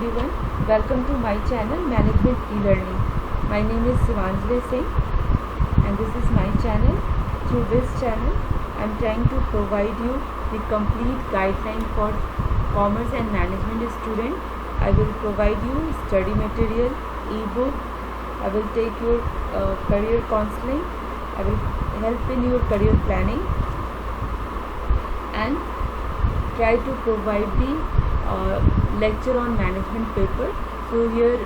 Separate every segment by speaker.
Speaker 1: everyone. Welcome to my channel Management E-Learning. My name is Shivanjali Singh and this is my channel. Through this channel, I am trying to provide you the complete guideline for commerce and management student. I will provide you study material, e-book. I will take your career counseling. I will help in your career planning and try to provide the lecture on management paper. So here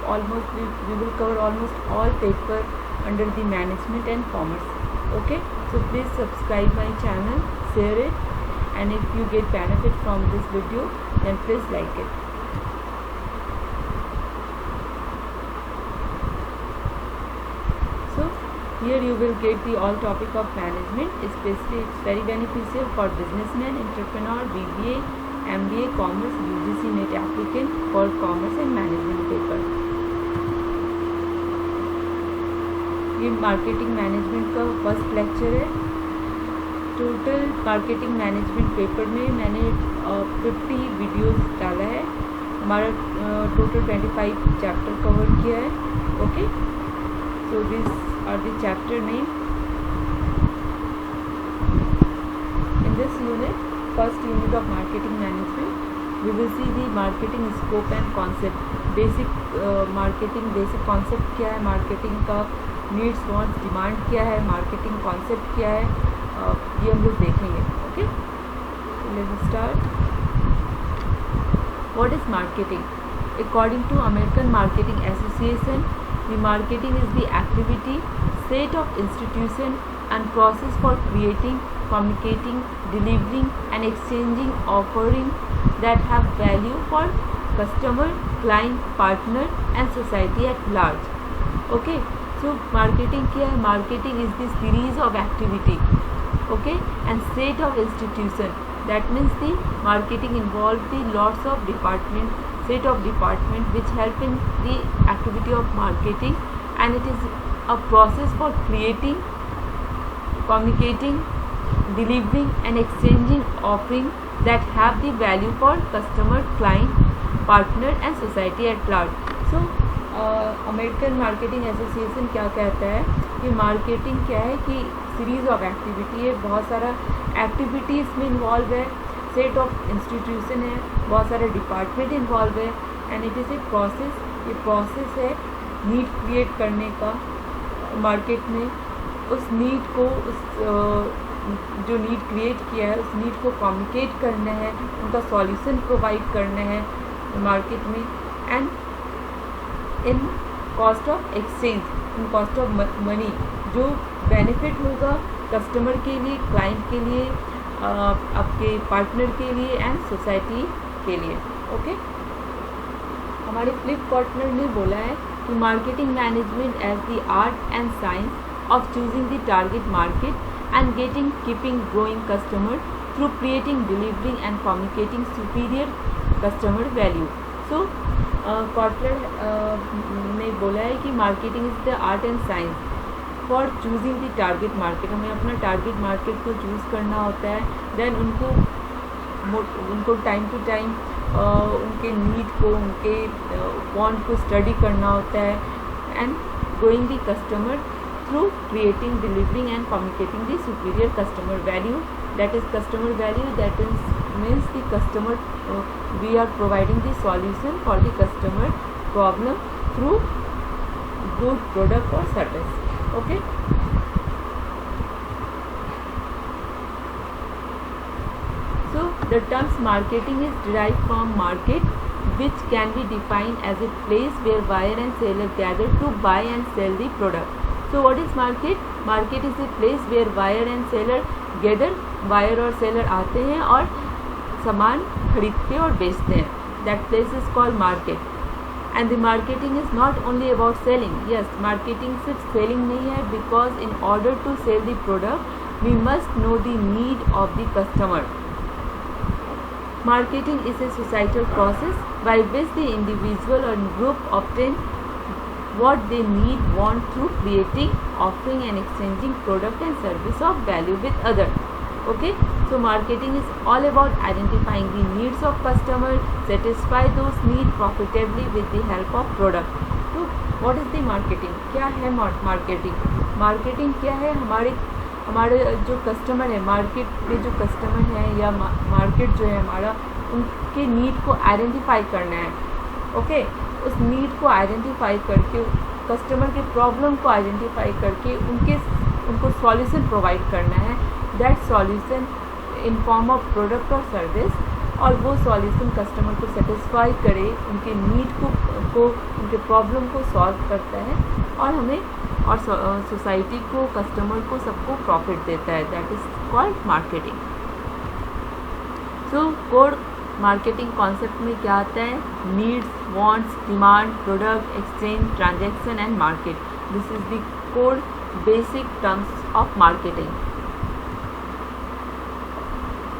Speaker 1: almost we will cover almost all paper under the management and commerce. Okay, so please subscribe my channel, share it, and if you get benefit from this video, then please like it. So here you will get the all topic of management, especially it's very beneficial for businessman, entrepreneur, BBA, MBA, commerce, UGC NET applicant for commerce and management paper. ये marketing management का first lecture है. Total marketing management paper में मैंने 50 videos डाला है. हमारा total 25 chapter cover किया है. Okay, so this are the chapter name. In this unit, first unit of marketing management, we will see the marketing scope and concept. Basic marketing basic concept क्या है, marketing का needs wants demand क्या है, marketing concept क्या है, ये हम लोग देखेंगे. Okay, let's start. What is marketing? According to American marketing association, the marketing is the activity, set of institution and process for creating, communicating, delivering and exchanging offering that have value for customer, client, partner and society at large. Okay, so marketing क्या है? Marketing is the series of activity, okay, and set of institution. That means the marketing involve the lots of department, set of department which help in the activity of marketing, and it is a process for creating, communicating, delivering and exchanging offering that have the value for customer, client, partner and society at large. So American marketing association क्या कहता है कि marketing क्या है कि series of activity है, बहुत सारा एक्टिविटी इसमें इन्वॉल्व है, सेट ऑफ इंस्टीट्यूशन है, बहुत सारे डिपार्टमेंट इन्वॉल्व है, and it is a process. ये प्रोसेस है नीड क्रिएट करने का मार्केट में. उस नीड को जो नीड क्रिएट किया है उस नीड को कम्युनिकेट करना है, उनका सॉल्यूशन प्रोवाइड करना है मार्केट में. And in cost of exchange, in cost of money, जो बेनिफिट होगा कस्टमर के लिए, क्लाइंट के लिए, आपके पार्टनर के लिए एंड सोसाइटी के लिए. ओके, हमारे फ्लिप पार्टनर ने बोला है कि marketing management as the art and science of choosing the target market and keeping growing customer through creating, delivering and communicating superior customer value. So Kotler ने बोला है कि marketing is the art and science for choosing the target market. हमें अपना target market को choose करना होता है. देन उनको टाइम टू टाइम उनके नीड को, उनके वांट को स्टडी करना होता है, and growing the customer through creating, delivering and communicating the superior customer value. That is customer value, that is means the customer we are providing the solution for the customer problem through good product or service. Okay, so the terms marketing is derived from market, which can be defined as a place where buyer and seller gather to buy and sell the product. So what is market? Market is a place where buyer and seller gather. Buyer और seller आते हैं और सामान खरीदते और बेचते हैं. That place is called market. And the marketing is not only about selling. Yes, marketing सिर्फ selling नहीं है, because in order to sell the product we must know the need of the customer. Marketing is a societal process by which the individual or group obtain what they need, want through creating, offering and exchanging product and service of value with others. Okay, so marketing is all about identifying the needs of customer, satisfy those needs profitably with the help of product. तो what is the marketing? क्या है marketing? Marketing क्या है? हमारे जो customer है, market में जो कस्टमर है या मार्केट जो है हमारा, उनके नीड को आइडेंटिफाई करना है. ओके, उस नीड को आइडेंटिफाई करके, कस्टमर के प्रॉब्लम को आइडेंटिफाई करके उनको सॉल्यूशन प्रोवाइड करना है. That solution in form of product और सर्विस, और वो सॉल्यूशन कस्टमर को सेटिस्फाई करे, उनके नीड को उनके प्रॉब्लम को सॉल्व करता है, और हमें और सोसाइटी को, कस्टमर को, सबको प्रॉफिट देता है. That is called marketing. So code marketing concept में क्या आता है? Needs, wants, demand, product, exchange, transaction and market. This is the code basic terms of marketing.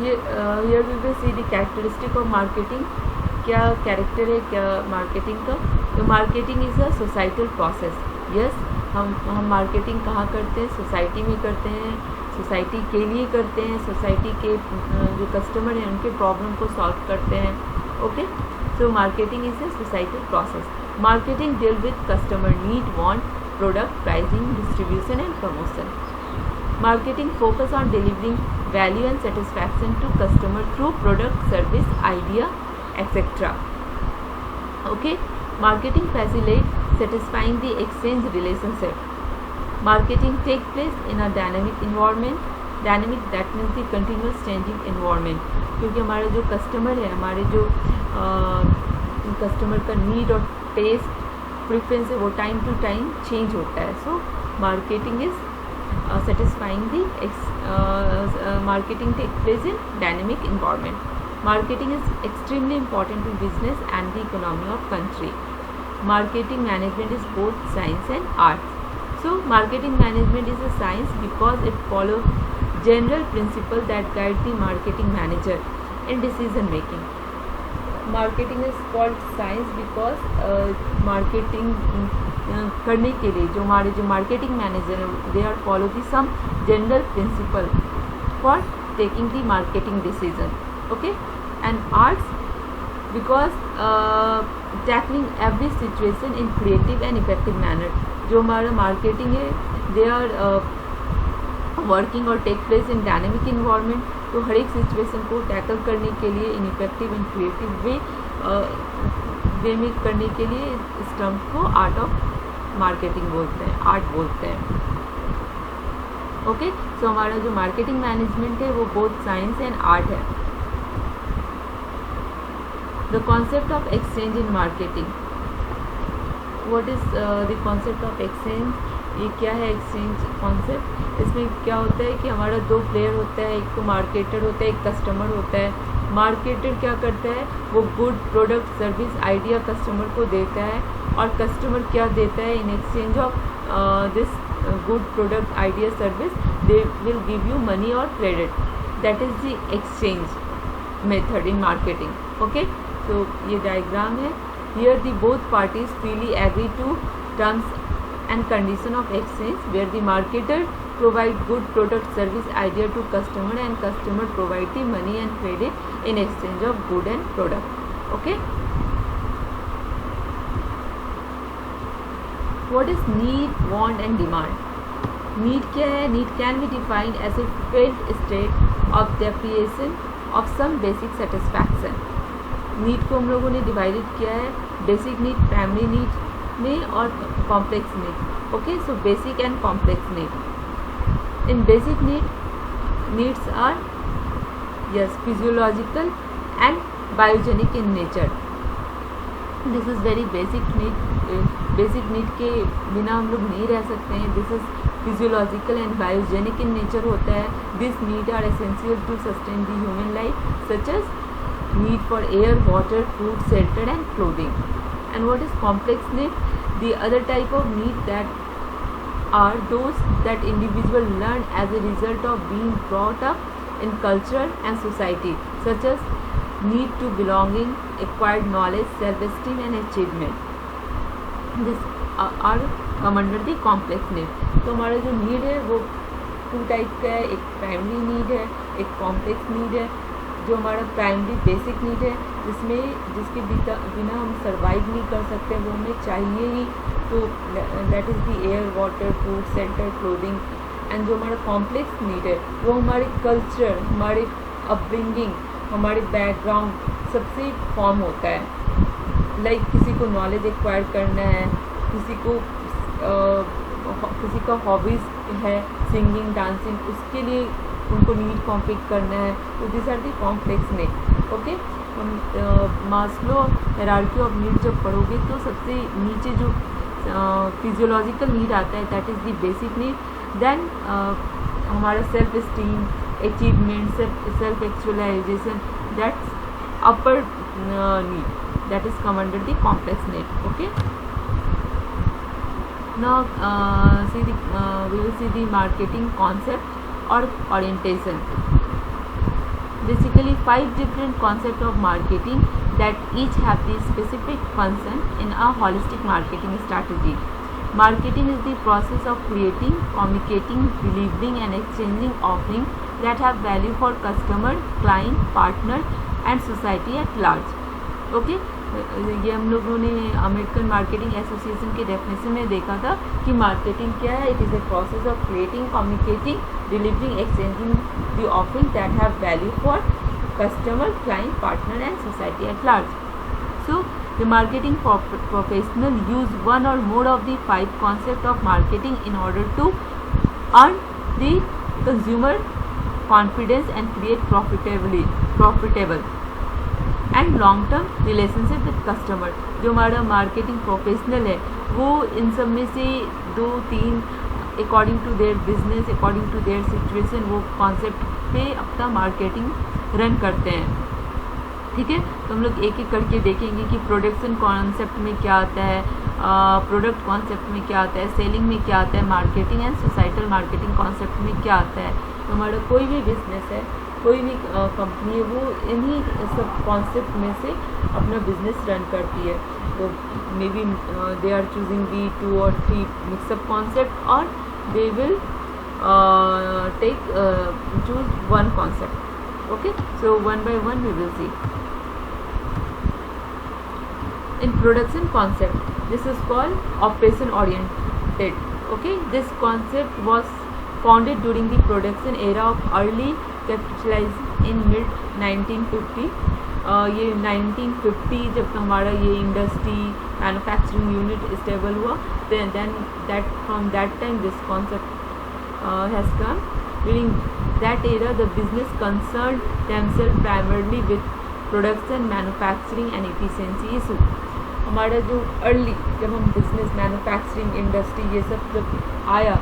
Speaker 1: Here we will see the characteristic of marketing. क्या character है क्या marketing का? तो marketing is a societal process. Yes, हम marketing कहाँ करते हैं? Society में करते हैं, सोसाइटी के लिए करते हैं, सोसाइटी के जो कस्टमर हैं उनके प्रॉब्लम को सॉल्व करते हैं. Okay, so marketing is a societal process. Marketing deal with customer need, want, product, pricing, distribution and promotion. Marketing focus on delivering value and satisfaction to customer through product, service, idea, etc. Okay, marketing facilitates satisfying the exchange relationship. Marketing takes place in a dynamic environment. Dynamic that means the continuous changing environment. क्योंकि हमारा जो customer है, हमारे जो customer का need और test, preference है, वो टाइम टू टाइम चेंज होता है. So marketing is satisfying the marketing takes place in dynamic environment. Marketing is extremely important to business and the economy of country. Marketing management is both science and art. So marketing management is a science because it follows general principles that guide the marketing manager in decision making. Marketing is called science because marketing करने के लिए जो हमारे जो marketing manager है, they are follow the some general principal for taking the marketing decision. Okay, and arts because tackling every situation in creative and effective manner. जो हमारा marketing है, दे आर वर्किंग और take place in dynamic environment. तो हर एक situation को tackle करने के लिए in effective and creative way में करने के लिए इस टर्म को आर्ट ऑफ मार्केटिंग बोलते हैं, आर्ट बोलते हैं. ओके, सो हमारा जो मार्केटिंग मैनेजमेंट है वो बोथ साइंस एंड आर्ट है. The concept of exchange in marketing. What is the concept of exchange? ये क्या है एक्सचेंज कॉन्सेप्ट? इसमें क्या होता है कि हमारा दो प्लेयर होता है, एक तो मार्केटर होता है, एक कस्टमर होता है. मार्केटर क्या करता है? वो good, product, service, idea customer को देता है, और कस्टमर क्या देता है? In exchange of this good product, idea, service, they will give you money और credit. That is the exchange method in marketing. Okay, तो ये डायग्राम है. Here the both parties freely agree to terms and condition of exchange, where the marketer provide good product, service, idea to customer, and customer provide the money and credit in exchange of good and product. Okay, what is need, want and demand? Need क्या है? Need can be defined as a felt state of deprivation of some basic satisfaction. Need को हम लोगों ने divided किया है basic need, primary need में, और complex need. Okay, so basic and complex need. In basic needs are yes physiological and biogenic in nature. This is very basic need. Basic need के बिना हम लोग नहीं रह सकते हैं. This is physiological and biogenic in nature होता है. This need are essential to sustain the human life, such as need for air, water, food, shelter and clothing. And what is complex need? The other type of need that are those that individual learn as a result of being brought up in culture and society, such as need to belonging, acquired knowledge, self-esteem and achievement. This are come under the complex need. तो हमारा जो need है वो to type का है. एक primary need है एक कॉम्प्लेक्स नीड है जो हमारा प्राइमरी बेसिक नीड है, जिसके बिना हम सर्वाइव नहीं कर सकते, वो हमें चाहिए ही। तो that is the air, water, food, shelter, clothing. And जो हमारा कॉम्प्लेक्स नीड है वो हमारे कल्चर, हमारे अपब्रिंगिंग, हमारे बैकग्राउंड सबसे फॉर्म होता है। लाइक किसी को नॉलेज एक्वायर करना है, किसी का हॉबीज़ है सिंगिंग, डांसिंग, उसके लिए उनको नीड कॉम्प्लीट करना है। तो this are the complex need. Okay, Maslow hierarchy of need जब पढ़ोगे तो सबसे नीचे जो फिजियोलॉजिकल नीड आता है that is the basic need. Then हमारा self esteem, achievement, self actualisation, that's upper need, that is come under the complex need. Okay, now we will see the marketing concept or orientation. Basically 5 different concepts of marketing that each have the specific function in a holistic marketing strategy. Marketing is the process of creating, communicating, delivering and exchanging offerings that have value for customer, client, partner and society at large. Okay, ये हम लोगों ने American marketing association के definition में देखा था कि marketing क्या है। It is a process of creating, communicating, delivering, exchanging the offering that have value for customer, client, partner and society at large. So the marketing professional use one or more of the 5 concepts of marketing in order to earn the consumer confidence and create profitable and long term relationship with customer. जो हमारा marketing professional है वो इन सब में से 2-3 according to their business, according to their situation वो concept पे अपना मार्केटिंग रन करते हैं. ठीक है, तो हम लोग एक एक करके देखेंगे कि प्रोडक्शन कॉन्सेप्ट में क्या आता है, प्रोडक्ट कॉन्सेप्ट में क्या आता है, सेलिंग में क्या आता है, marketing and societal marketing concept में क्या आता है. तो हमारा कोई भी बिजनेस है, कोई भी कंपनी है, वो इन्हीं सब कॉन्सेप्ट में से अपना बिजनेस रन करती है. तो maybe they are choosing the 2 or 3 mix up concept और they will choose one concept. Okay, so one by one we will see. In production concept, this is called operation oriented. Okay, this concept was founded during the production era of early capitalism in mid 1950. ये 1950 जब हमारा ये industry manufacturing unit stable हुआ, then that from that time this concept has come. During that era, the business concerned themselves primarily with production, manufacturing and efficiency issue. हमारा जो early जब हम business, manufacturing, industry ये सब जब आया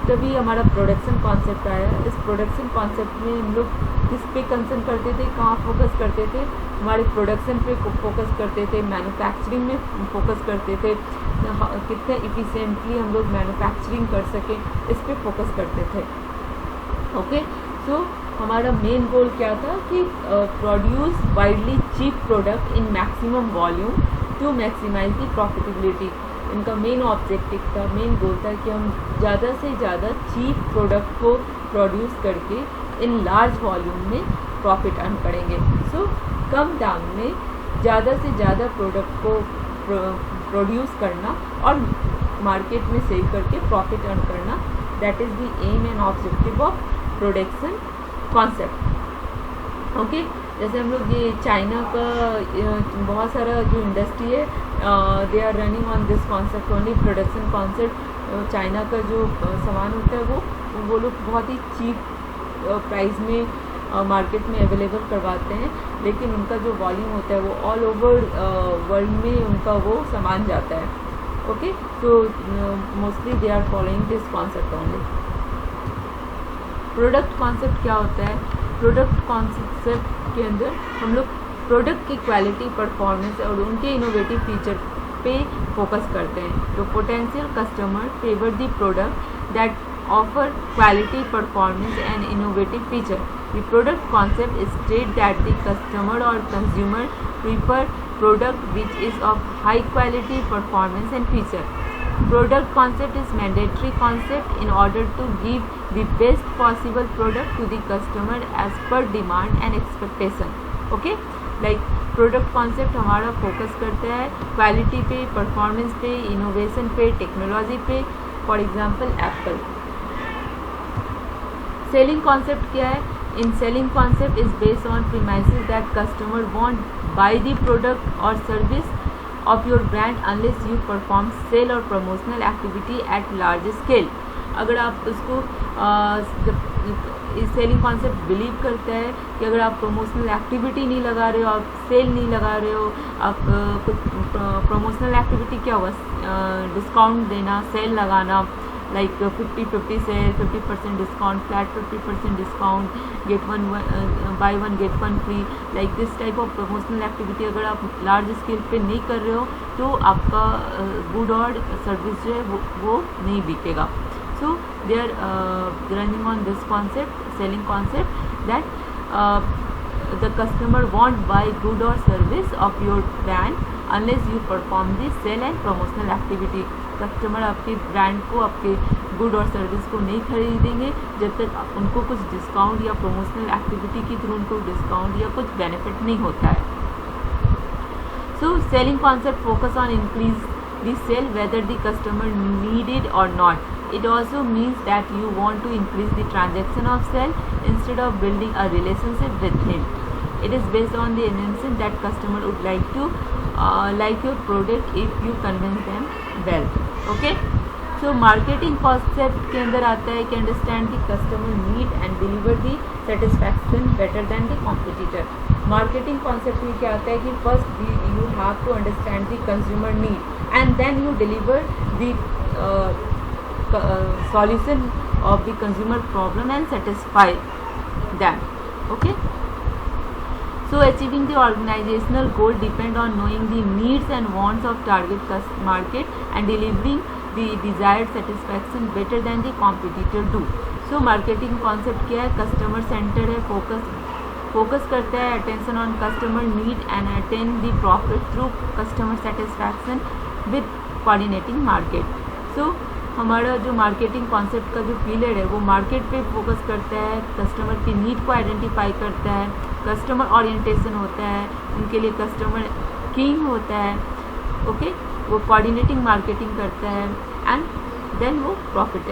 Speaker 1: तभी हमारा प्रोडक्शन कॉन्सेप्ट आया. इस प्रोडक्शन कॉन्सेप्ट में हम लोग किस पे कंसर्न करते थे, कहाँ फोकस करते थे, हमारे प्रोडक्शन पे फोकस करते थे, मैन्युफैक्चरिंग में फोकस करते थे, कितने इफ़िशिएंटली हम लोग मैन्युफैक्चरिंग कर सकें, इस पे फोकस करते थे. ओके, सो हमारा मेन गोल क्या था कि produce widely cheap product in maximum volume to maximize the profitability. इनका मेन ऑब्जेक्टिव था, मेन गोल था कि हम ज़्यादा से ज़्यादा चीप प्रोडक्ट को प्रोड्यूस करके इन लार्ज वॉल्यूम में प्रॉफिट अर्न करेंगे. सो कम दाम में ज़्यादा से ज़्यादा प्रोडक्ट को प्रोड्यूस करना और मार्केट में सेल करके प्रॉफिट अर्न करना, that is the aim and objective of production concept. Okay, जैसे हम लोग ये चाइना का बहुत सारा जो इंडस्ट्री है, they are running on this concept only, production concept. China का जो सामान होता है वो लोग बहुत ही चीप प्राइस में मार्केट में अवेलेबल करवाते हैं, लेकिन उनका जो वॉल्यूम होता है वो ऑल ओवर वर्ल्ड में उनका वो सामान जाता है. Okay, so mostly they are following this concept only. Product concept क्या होता है? प्रोडक्ट कॉन्सेप्ट के अंदर हम लोग प्रोडक्ट की क्वालिटी, परफॉर्मेंस और उनके इनोवेटिव फीचर पे फोकस करते हैं. तो potential customer favour the product that offer quality, performance and innovative feature. The product concept state that the customer और consumer prefer product which is of high quality, performance and feature. Product concept is mandatory concept in order to give the best possible product to the customer as per demand and expectation. Okay, like product concept हमारा focus करता है quality पे, performance पे, innovation पे, technology पे. For example Apple. Selling concept क्या है? In selling concept is based on premises that customer want by the product और service of your brand unless you perform sale or promotional activity at large scale. अगर आप उसको इस selling concept believe करता है कि अगर आप प्रमोशनल एक्टिविटी नहीं लगा रहे हो, आप सेल नहीं लगा रहे हो, आप कुछ प्रमोशनल एक्टिविटी क्या हुआ, डिस्काउंट देना, सेल लगाना, like 50-50 sale, 50% discount, flat 50% discount, get one buy one get one free, like this type of promotional activity अगर आप लार्ज स्केल पे नहीं कर रहे हो तो आपका गुड और सर्विस जो है वो नहीं बिकेगा. So they are running on this concept, selling concept, that the customer won't buy good or service of your brand unless you perform the sale and promotional activity. Customer आपके brand को, आपके good और service को नहीं खरीदेंगे जब तक उनको कुछ डिस्काउंट या प्रमोशनल एक्टिविटी के थ्रू उनको डिस्काउंट या कुछ बेनिफिट नहीं होता है. So selling concept focus on increase the sale whether the customer need it or not. It also means that you want to increase the transaction of sale instead of building a relationship with him. It is based on the assumption that customer would like to like your product if you convince them well. Okay? So marketing concept के अंदर आता है कि understand the customer need and deliver the satisfaction better than the competitor. Marketing concept में क्या आता है कि first you have to understand the consumer need and then you deliver the solution of the consumer problem and satisfy them. Okay? So achieving the organizational goal depend on knowing the needs and wants of target market and delivering the desired satisfaction better than the competitor do. So marketing concept क्या है? customer centered है, focus करता है attention on customer need and attain the profit through customer satisfaction with coordinating market. So हमारा जो marketing concept का जो pillar है वो मार्केट पे फोकस करता है, कस्टमर की नीड को आइडेंटिफाई करता है, कस्टमर ओरिएंटेशन होता है, उनके लिए कस्टमर किंग होता है. ओके, वो कोऑर्डिनेटिंग मार्केटिंग करता है एंड देन वो प्रॉफिट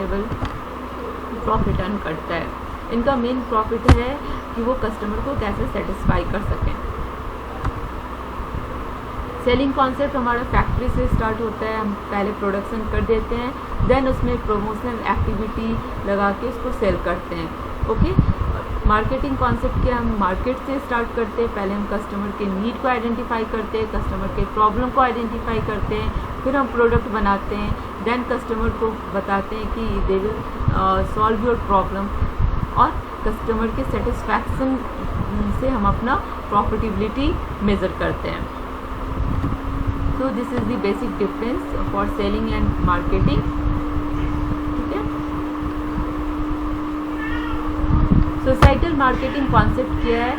Speaker 1: अर्न करता है. इनका मेन प्रॉफिट है कि वो कस्टमर को कैसे सेटिस्फाई कर सकें. सेलिंग कॉन्सेप्ट हमारा फैक्ट्री से स्टार्ट होता है, हम पहले प्रोडक्शन कर देते हैं, देन उसमें प्रमोशनल एक्टिविटी लगा के उसको सेल करते हैं. ओके, मार्केटिंग कॉन्सेप्ट क्या, हम मार्केट से स्टार्ट करते हैं, पहले हम कस्टमर के नीड को आइडेंटिफाई करते हैं, कस्टमर के प्रॉब्लम को आइडेंटिफाई करते हैं, फिर हम प्रोडक्ट बनाते हैं, देन कस्टमर को बताते हैं कि they will solve your problem और कस्टमर के सेटिस्फैक्शन से हम अपना प्रॉफिटेबिलिटी मेज़र करते हैं. So this is the basic difference for selling and marketing. ठीक है. सोसाइटल मार्केटिंग कॉन्सेप्ट क्या है?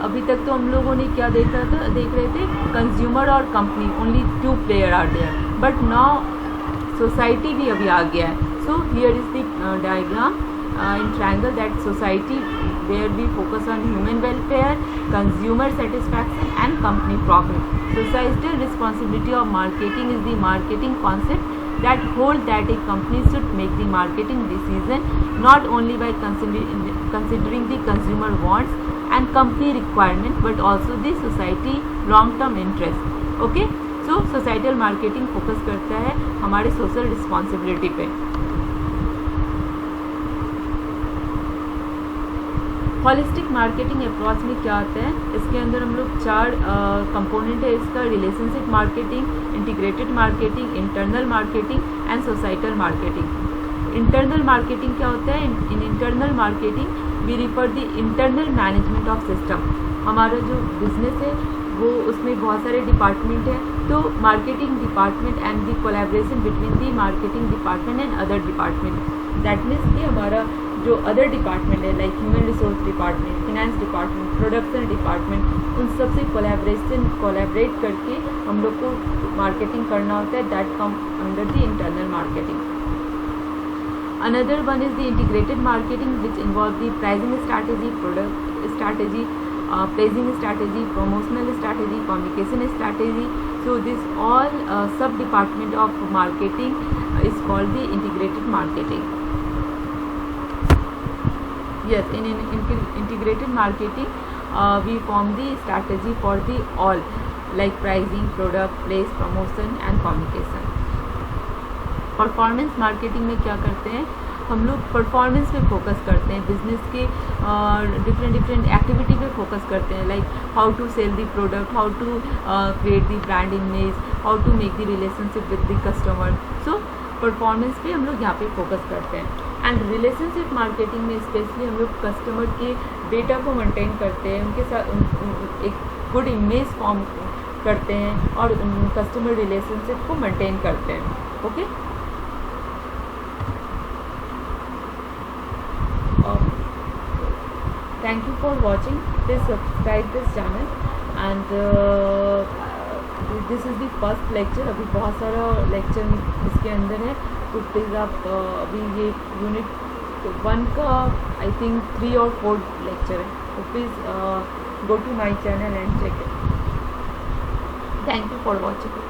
Speaker 1: अभी तक तो हम लोगों ने क्या देख रहे थे, कंज्यूमर और company, only 2 player are there, but now society भी अभी आ गया है. So here is the diagram in triangle that society where we focus on human welfare, consumer satisfaction and company profit. Societal responsibility of marketing is the marketing concept that hold that a company should make the marketing decision not only by considering the consumer wants and company requirement but also the society long term interest. Okay, so societal marketing focus करता है हमारे social responsibility पे. Holistic marketing approach में क्या आता है? इसके अंदर हम लोग 4 कंपोनेंट है इसका, relationship marketing, integrated marketing, internal marketing and societal marketing. Internal marketing क्या होता है? In internal marketing we refer the internal management of system. हमारा जो बिजनेस है वो उसमें बहुत सारे डिपार्टमेंट है, तो marketing department and the collaboration between the marketing department and other department. That means कि हमारा जो अदर डिपार्टमेंट है like human resource department, finance department, production department, उन सब से कोलैबोरेट करके हम लोग को मार्केटिंग करना होता है. That come under the internal marketing. Another one is the integrated marketing, which involve the pricing strategy, product strategy, placing strategy, promotional strategy, communication strategy. So this all sub department of marketing is called the integrated marketing. Yes, in integrated marketing we form the strategy for the all like pricing, product, place, promotion and communication. Performance marketing में क्या करते हैं हम लोग, performance पे focus करते हैं, business के डिफरेंट एक्टिविटी पे फोकस करते हैं, like how to sell the product, how to create the brand image, how to make the relationship with the customer. So performance पे हम लोग यहाँ पे फोकस करते हैं. एंड रिलेशनशिप मार्केटिंग में स्पेशली हम लोग कस्टमर के डेटा को मेंटेन करते हैं, उनके साथ एक गुड इमेज फॉर्म करते हैं और कस्टमर रिलेशनशिप को मेंटेन करते हैं. Okay. Thank you for watching. Please subscribe this channel and this is the first lecture. अभी बहुत सारा लेक्चर इसके अंदर है, तो प्लीज़ आप अभी ये यूनिट 1 का आई थिंक 3 और 4 लेक्चर है, तो please go to my channel and check it. Thank you for watching.